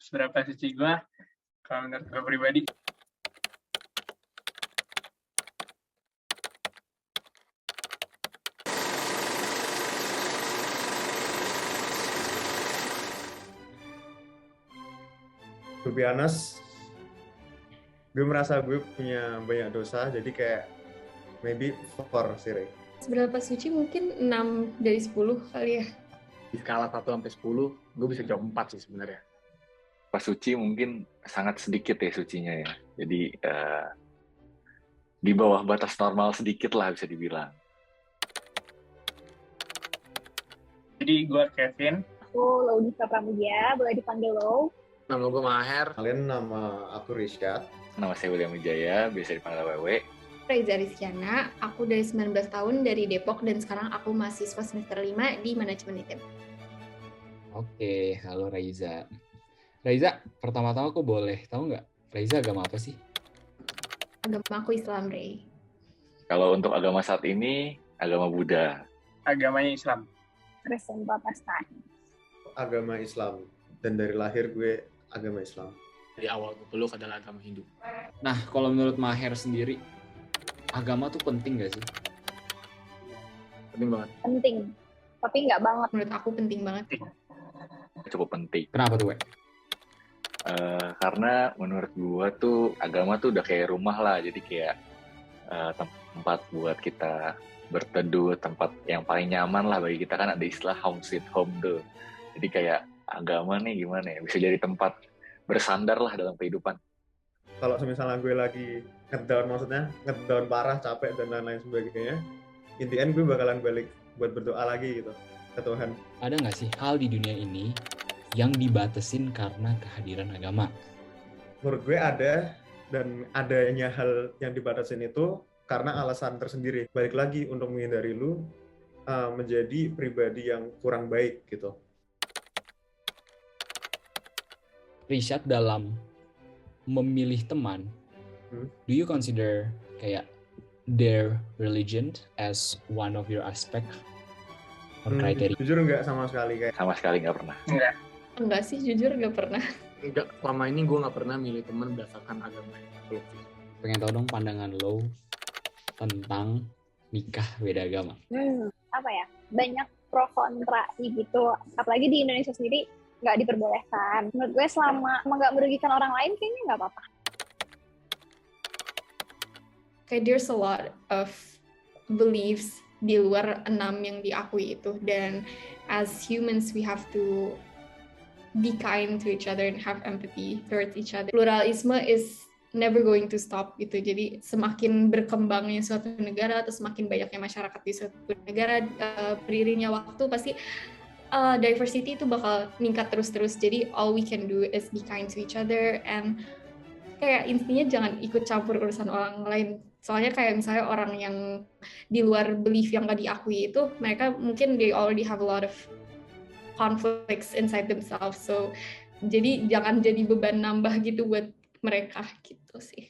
seberapa suci gue, kalau menurut gue pribadi. To be honest, gue merasa gue punya banyak dosa, jadi kayak maybe 4 sih, Ray. Seberapa suci mungkin 6 dari 10 kali ya. Di skala 1 sampai 10, gue bisa jawab 4 sih sebenarnya. Pas suci mungkin sangat sedikit ya sucinya ya. Jadi di bawah batas normal sedikit lah bisa dibilang. Jadi gue Kevin. Aku Laudisa Pramudia, boleh dipanggil Lo. Nama gue Maher. Kalian, nama aku Rizkyat. Nama saya William Wijaya, biasa dipanggil Wewe. Raiza Rizkyana, aku dari 19 tahun dari Depok dan sekarang aku mahasiswa semester 5 di manajemen ITB. Oke, halo Raiza. Raiza, pertama-tama aku boleh tahu nggak? Raiza agama apa sih? Agama aku Islam, Ray. Kalau untuk agama saat ini, agama Buddha. Agamanya Islam. Kristen Protestan. Agama Islam. Dan dari lahir gue agama Islam. Dari awal gue peluk adalah agama Hindu. Nah, kalau menurut Maher sendiri, agama tuh penting nggak sih? Penting banget. Penting, tapi nggak banget. Menurut aku penting banget. Cukup penting. Kenapa tuh, We? Karena menurut gua tuh agama tuh udah kayak rumah lah. Jadi kayak tempat buat kita berteduh, tempat yang paling nyaman lah bagi kita. Kan ada istilah home sweet home tuh. Jadi kayak agama nih gimana ya, bisa jadi tempat bersandar lah dalam kehidupan. Kalau misalnya gue lagi ngedown parah, capek dan lain-lain sebagainya, in the end gue bakalan balik buat berdoa lagi gitu ke Tuhan. Ada nggak sih hal di dunia ini yang dibatasin karena kehadiran agama? Menurut gue ada, dan adanya hal yang dibatasin itu karena alasan tersendiri. Balik lagi untuk menghindari lu menjadi pribadi yang kurang baik gitu. Rishad, dalam memilih teman, do you consider kayak their religion as one of your aspect or criteria? Jujur enggak sama sekali, kayak Sama sekali nggak pernah. Enggak sih, jujur nggak pernah. Enggak, selama ini gue nggak pernah milih teman berdasarkan agama yang peluk sih. Pengen tahu dong pandangan lo tentang nikah beda agama. Apa ya? Banyak pro kontra gitu. Apalagi di Indonesia sendiri nggak diperbolehkan. Menurut gue selama nggak merugikan orang lain kayaknya nggak apa-apa. Kayak there's a lot of beliefs di luar 6 yang diakui itu, dan as humans we have to be kind to each other and have empathy towards each other. Pluralisme is never going to stop gitu. Jadi semakin berkembangnya suatu negara atau semakin banyaknya masyarakat di suatu negara, beriringnya waktu pasti diversity itu bakal meningkat terus-terus. Jadi all we can do is be kind to each other, and kayak intinya jangan ikut campur urusan orang lain. Soalnya kayak misalnya orang yang di luar belief yang gak diakui itu, mereka mungkin they already have a lot of conflicts inside themselves. So jadi jangan jadi beban nambah gitu buat mereka gitu sih.